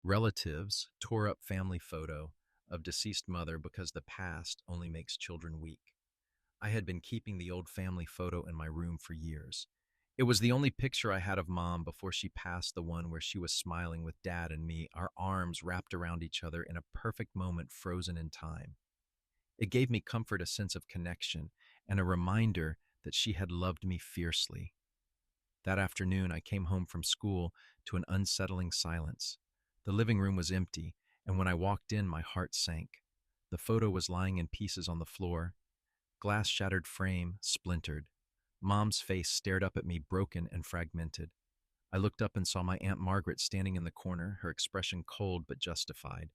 Relatives tore up family photo of deceased mother because the past only makes children weak. I had been keeping the old family photo in my room for years. It was the only picture I had of mom before she passed, the one where she was smiling with dad and me, our arms wrapped around each other in a perfect moment frozen in time. It gave me comfort, a sense of connection, and a reminder that she had loved me fiercely. That afternoon, I came home from school to an unsettling silence. The living room was empty, and when I walked in, my heart sank. The photo was lying in pieces on the floor, glass shattered frame, splintered. Mom's face stared up at me, broken and fragmented. I looked up and saw my Aunt Margaret standing in the corner, her expression cold but justified.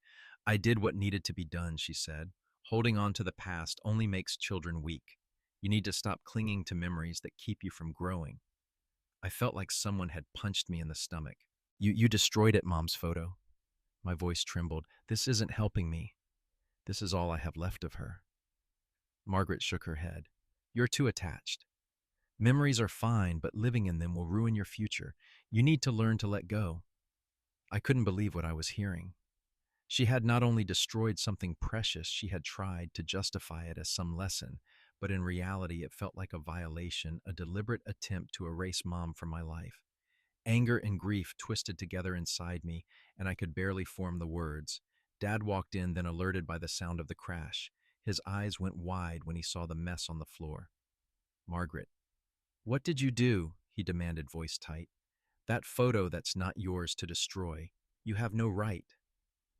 I did what needed to be done, she said. Holding on to the past only makes children weak. You need to stop clinging to memories that keep you from growing. I felt like someone had punched me in the stomach. You destroyed it, Mom's photo. My voice trembled. This isn't helping me. This is all I have left of her. Margaret shook her head. You're too attached. Memories are fine, but living in them will ruin your future. You need to learn to let go. I couldn't believe what I was hearing. She had not only destroyed something precious, she had tried to justify it as some lesson, but in reality it felt like a violation, a deliberate attempt to erase Mom from my life. Anger and grief twisted together inside me, and I could barely form the words. Dad walked in, then alerted by the sound of the crash. His eyes went wide when he saw the mess on the floor. Margaret, what did you do? He demanded, voice tight. That photo that's not yours to destroy. You have no right.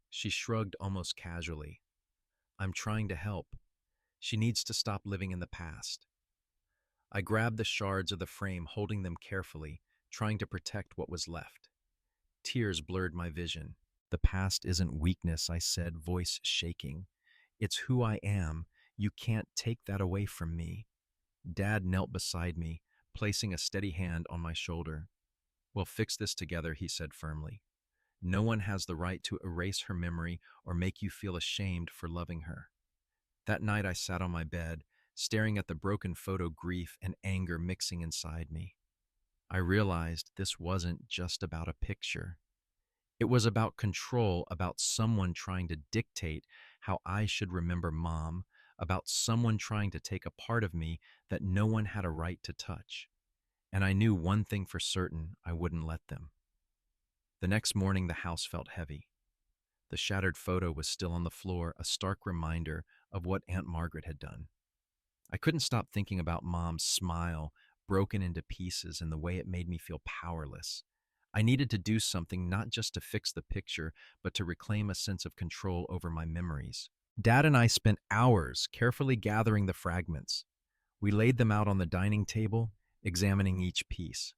She shrugged almost casually. I'm trying to help. She needs to stop living in the past. I grabbed the shards of the frame, holding them carefully, trying to protect what was left. Tears blurred my vision. The past isn't weakness, I said, voice shaking. It's who I am. You can't take that away from me. Dad knelt beside me, placing a steady hand on my shoulder. We'll fix this together, he said firmly. No one has the right to erase her memory or make you feel ashamed for loving her. That night I sat on my bed, staring at the broken photo, grief and anger mixing inside me. I realized this wasn't just about a picture. It was about control, about someone trying to dictate how I should remember Mom, about someone trying to take a part of me that no one had a right to touch. And I knew one thing for certain: I wouldn't let them. The next morning, the house felt heavy. The shattered photo was still on the floor, a stark reminder of what Aunt Margaret had done. I couldn't stop thinking about Mom's smile, broken into pieces, and the way it made me feel powerless. I needed to do something, not just to fix the picture, but to reclaim a sense of control over my memories. Dad and I spent hours carefully gathering the fragments. We laid them out on the dining table, examining each piece.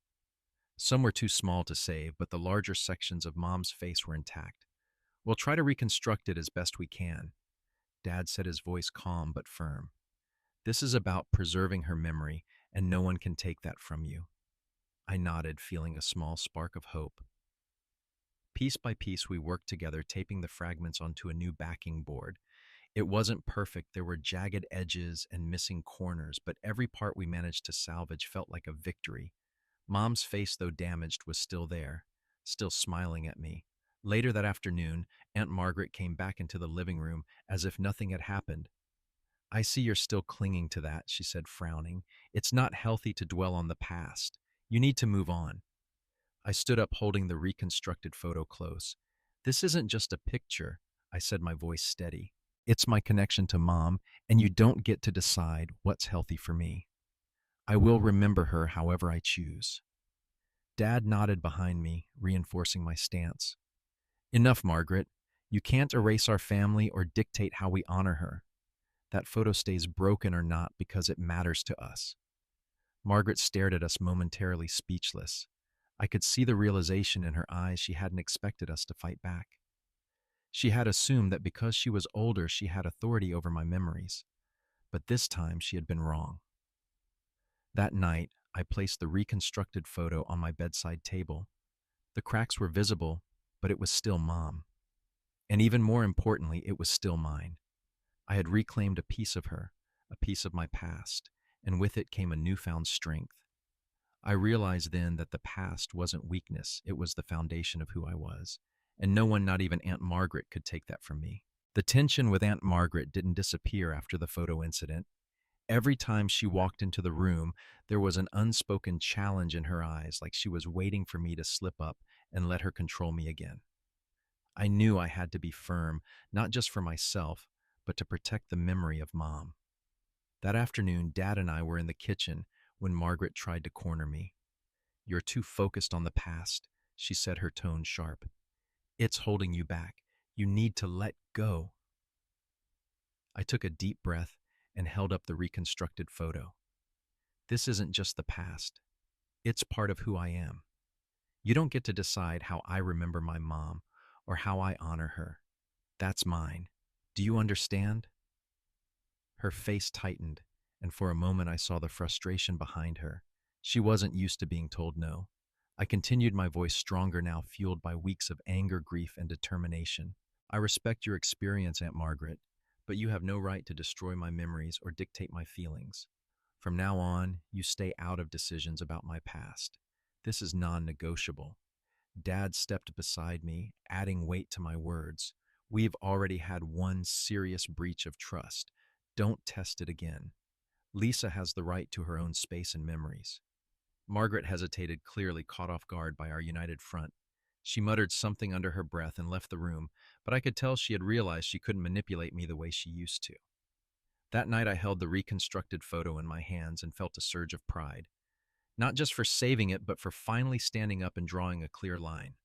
Some were too small to save, but the larger sections of Mom's face were intact. We'll try to reconstruct it as best we can. Dad said, his voice calm but firm. This is about preserving her memory, and no one can take that from you. I nodded, feeling a small spark of hope. Piece by piece, we worked together, taping the fragments onto a new backing board. It wasn't perfect. There were jagged edges and missing corners, but every part we managed to salvage felt like a victory. Mom's face, though damaged, was still there, still smiling at me. Later that afternoon, Aunt Margaret came back into the living room as if nothing had happened. I see you're still clinging to that, she said, frowning. It's not healthy to dwell on the past. You need to move on. I stood up, holding the reconstructed photo close. This isn't just a picture, I said, my voice steady. It's my connection to Mom, and you don't get to decide what's healthy for me. I will remember her however I choose. Dad nodded behind me, reinforcing my stance. Enough, Margaret. You can't erase our family or dictate how we honor her. That photo stays broken or not because it matters to us. Margaret stared at us, momentarily speechless. I could see the realization in her eyes. She hadn't expected us to fight back. She had assumed that because she was older, she had authority over my memories. But this time she had been wrong. That night, I placed the reconstructed photo on my bedside table. The cracks were visible, but it was still Mom. And even more importantly, it was still mine. I had reclaimed a piece of her, a piece of my past, and with it came a newfound strength. I realized then that the past wasn't weakness, it was the foundation of who I was. and no one, not even Aunt Margaret, could take that from me. The tension with Aunt Margaret didn't disappear after the photo incident. Every time she walked into the room, there was an unspoken challenge in her eyes, like she was waiting for me to slip up and let her control me again. I knew I had to be firm, not just for myself, but to protect the memory of Mom. That afternoon, Dad and I were in the kitchen when Margaret tried to corner me. "You're too focused on the past," she said, her tone sharp. "It's holding you back. You need to let go." I took a deep breath and held up the reconstructed photo. "This isn't just the past. It's part of who I am. You don't get to decide how I remember my mom or how I honor her. That's mine. Do you understand?" Her face tightened, and for a moment I saw the frustration behind her. She wasn't used to being told no. I continued, my voice stronger now, fueled by weeks of anger, grief, and determination. "I respect your experience, Aunt Margaret, but you have no right to destroy my memories or dictate my feelings. From now on, you stay out of decisions about my past. This is non-negotiable." Dad stepped beside me, adding weight to my words. "We've already had one serious breach of trust. Don't test it again. Lisa has the right to her own space and memories." Margaret hesitated, clearly caught off guard by our united front. She muttered something under her breath and left the room, but I could tell she had realized she couldn't manipulate me the way she used to. That night I held the reconstructed photo in my hands and felt a surge of pride, not just for saving it, but for finally standing up and drawing a clear line.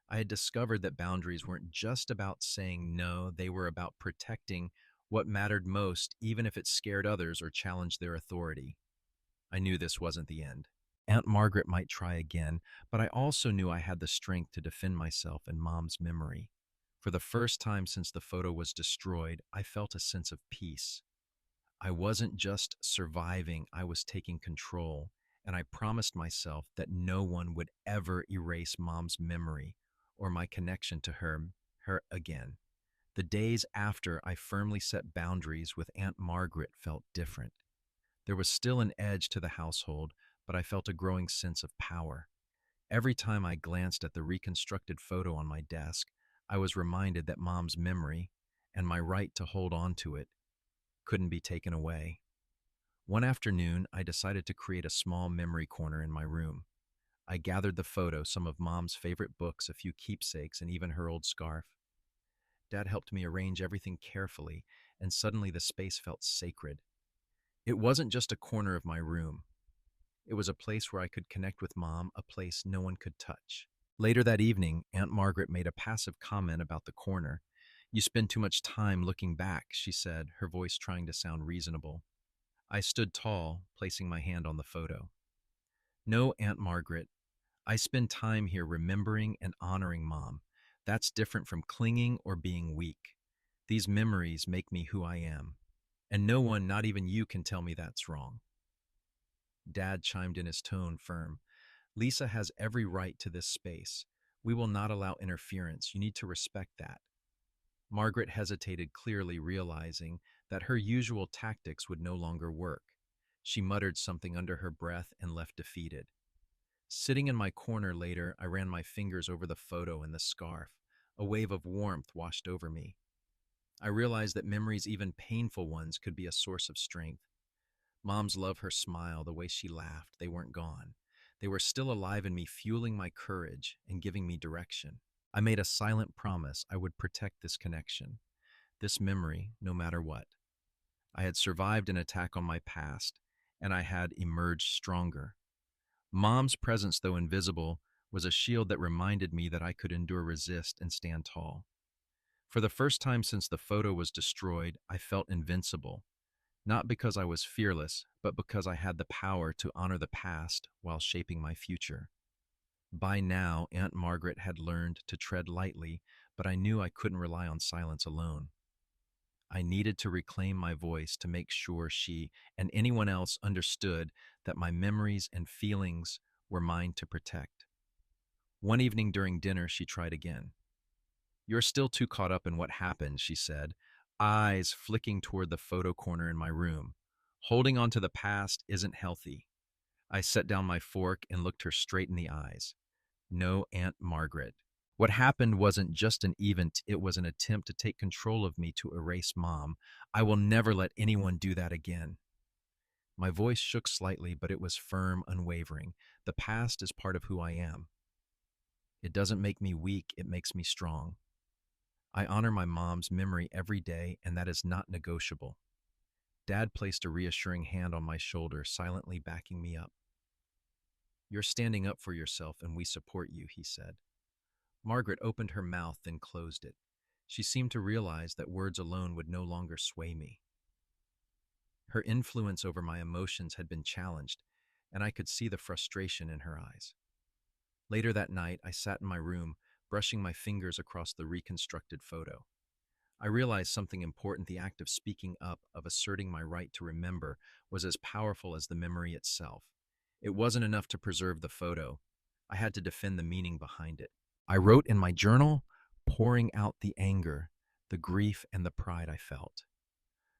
I had discovered that boundaries weren't just about saying no, they were about protecting what mattered most, even if it scared others or challenged their authority. I knew this wasn't the end. Aunt Margaret might try again, but I also knew I had the strength to defend myself and Mom's memory. For the first time since the photo was destroyed, I felt a sense of peace. I wasn't just surviving, I was taking control, and I promised myself that no one would ever erase Mom's memory or my connection to her again. The days after I firmly set boundaries with Aunt Margaret felt different. There was still an edge to the household, but I felt a growing sense of power. Every time I glanced at the reconstructed photo on my desk, I was reminded that Mom's memory, and my right to hold on to it, couldn't be taken away. One afternoon, I decided to create a small memory corner in my room. I gathered the photo, some of Mom's favorite books, a few keepsakes, and even her old scarf. Dad helped me arrange everything carefully, and suddenly the space felt sacred. It wasn't just a corner of my room. It was a place where I could connect with Mom, a place no one could touch. Later that evening, Aunt Margaret made a passive comment about the corner. "You spend too much time looking back," she said, her voice trying to sound reasonable. I stood tall, placing my hand on the photo. "No, Aunt Margaret, I spend time here remembering and honoring Mom. That's different from clinging or being weak. These memories make me who I am. And no one, not even you, can tell me that's wrong." Dad chimed in, his tone firm. "Lisa has every right to this space. We will not allow interference. You need to respect that." Margaret hesitated, clearly realizing that her usual tactics would no longer work. She muttered something under her breath and left defeated. Sitting in my corner later, I ran my fingers over the photo and the scarf. A wave of warmth washed over me. I realized that memories, even painful ones, could be a source of strength. Mom's love, her smile, the way she laughed, they weren't gone. They were still alive in me, fueling my courage and giving me direction. I made a silent promise I would protect this connection, this memory, no matter what. I had survived an attack on my past, and I had emerged stronger. Mom's presence, though invisible, was a shield that reminded me that I could endure, resist, and stand tall. For the first time since the photo was destroyed, I felt invincible. Not because I was fearless, but because I had the power to honor the past while shaping my future. By now, Aunt Margaret had learned to tread lightly, but I knew I couldn't rely on silence alone. I needed to reclaim my voice to make sure she and anyone else understood that my memories and feelings were mine to protect. One evening during dinner, she tried again. "You're still too caught up in what happened," she said, eyes flicking toward the photo corner in my room. "Holding on to the past isn't healthy." I set down my fork and looked her straight in the eyes. "No, Aunt Margaret. What happened wasn't just an event, it was an attempt to take control of me to erase Mom. I will never let anyone do that again. My voice shook slightly, but it was firm, unwavering. The past is part of who I am. It doesn't make me weak, it makes me strong. I honor my mom's memory every day, and that is not negotiable. Dad placed a reassuring hand on my shoulder, silently backing me up. You're standing up for yourself, and we support you, he said. Margaret opened her mouth, then closed it. She seemed to realize that words alone would no longer sway me. Her influence over my emotions had been challenged, and I could see the frustration in her eyes. Later that night, I sat in my room, brushing my fingers across the reconstructed photo. I realized something important. The act of speaking up, of asserting my right to remember, was as powerful as the memory itself. It wasn't enough to preserve the photo. I had to defend the meaning behind it. I wrote in my journal, pouring out the anger, the grief, and the pride I felt.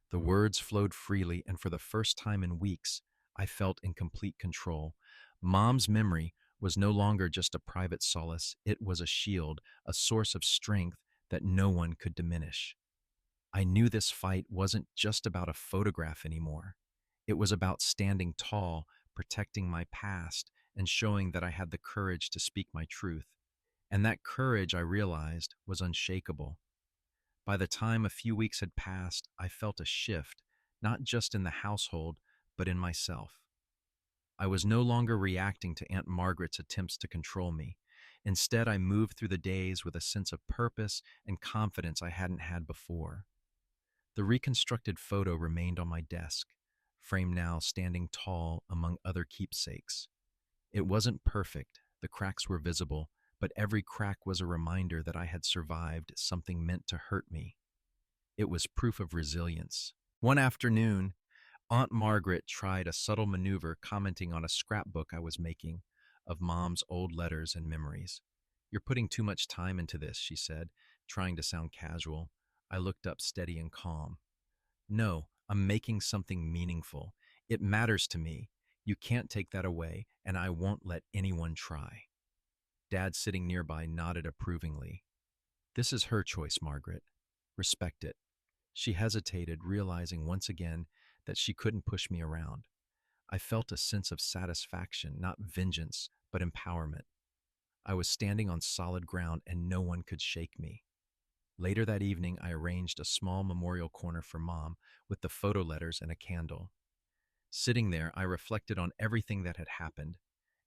The words flowed freely, and for the first time in weeks, I felt in complete control. Mom's memory was no longer just a private solace, it was a shield, a source of strength that no one could diminish. I knew this fight wasn't just about a photograph anymore. It was about standing tall, protecting my past, and showing that I had the courage to speak my truth. And that courage, I realized, was unshakable. By the time a few weeks had passed, I felt a shift, not just in the household, but in myself. I was no longer reacting to Aunt Margaret's attempts to control me. Instead, I moved through the days with a sense of purpose and confidence I hadn't had before. The reconstructed photo remained on my desk, framed now standing tall among other keepsakes. It wasn't perfect, the cracks were visible, but every crack was a reminder that I had survived something meant to hurt me. It was proof of resilience. One afternoon, Aunt Margaret tried a subtle maneuver, commenting on a scrapbook I was making of Mom's old letters and memories. You're putting too much time into this, she said, trying to sound casual. I looked up steady and calm. No, I'm making something meaningful. It matters to me. You can't take that away, and I won't let anyone try. Dad, sitting nearby, nodded approvingly. This is her choice, Margaret. Respect it. She hesitated, realizing once again that she couldn't push me around. I felt a sense of satisfaction, not vengeance, but empowerment. I was standing on solid ground and no one could shake me. Later that evening, I arranged a small memorial corner for Mom with the photo letters and a candle. Sitting there, I reflected on everything that had happened.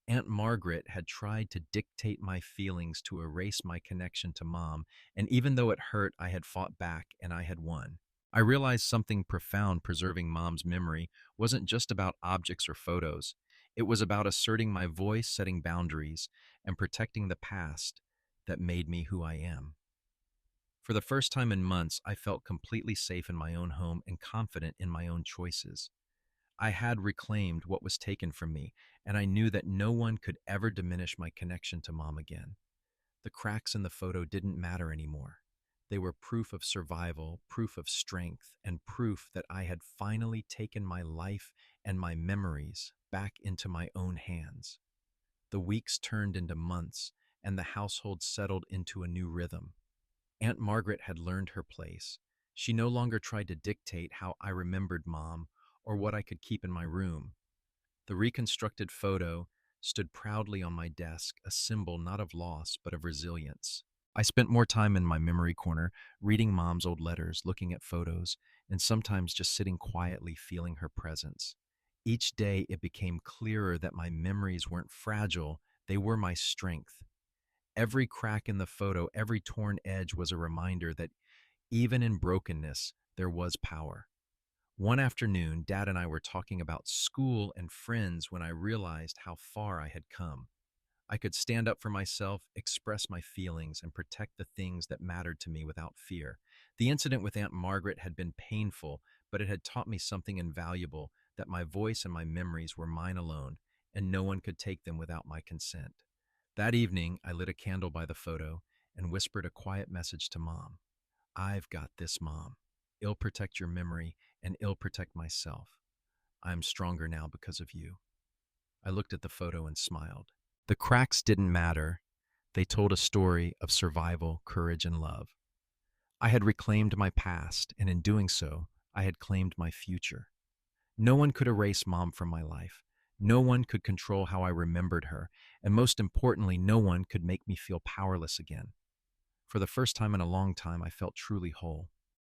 Aunt Margaret had tried to dictate my feelings to erase my connection to Mom, and even though it hurt, I had fought back and I had won. I realized something profound. Preserving Mom's memory wasn't just about objects or photos. It was about asserting my voice, setting boundaries, and protecting the past that made me who I am. For the first time in months, I felt completely safe in my own home and confident in my own choices. I had reclaimed what was taken from me, and I knew that no one could ever diminish my connection to Mom again. The cracks in the photo didn't matter anymore. They were proof of survival, proof of strength, and proof that I had finally taken my life and my memories back into my own hands. The weeks turned into months, and the household settled into a new rhythm. Aunt Margaret had learned her place. She no longer tried to dictate how I remembered Mom or what I could keep in my room. The reconstructed photo stood proudly on my desk, a symbol not of loss, but of resilience. I spent more time in my memory corner, reading Mom's old letters, looking at photos, and sometimes just sitting quietly feeling her presence. Each day it became clearer that my memories weren't fragile, they were my strength. Every crack in the photo, every torn edge was a reminder that even in brokenness, there was power. One afternoon, Dad and I were talking about school and friends when I realized how far I had come. I could stand up for myself, express my feelings, and protect the things that mattered to me without fear. The incident with Aunt Margaret had been painful, but it had taught me something invaluable, that my voice and my memories were mine alone, and no one could take them without my consent. That evening, I lit a candle by the photo and whispered a quiet message to Mom. I've got this, Mom. I'll protect your memory, and I'll protect myself. I'm stronger now because of you. I looked at the photo and smiled. The cracks didn't matter. They told a story of survival, courage, and love. I had reclaimed my past, and in doing so, I had claimed my future. No one could erase Mom from my life. No one could control how I remembered her, and most importantly, no one could make me feel powerless again. For the first time in a long time, I felt truly whole.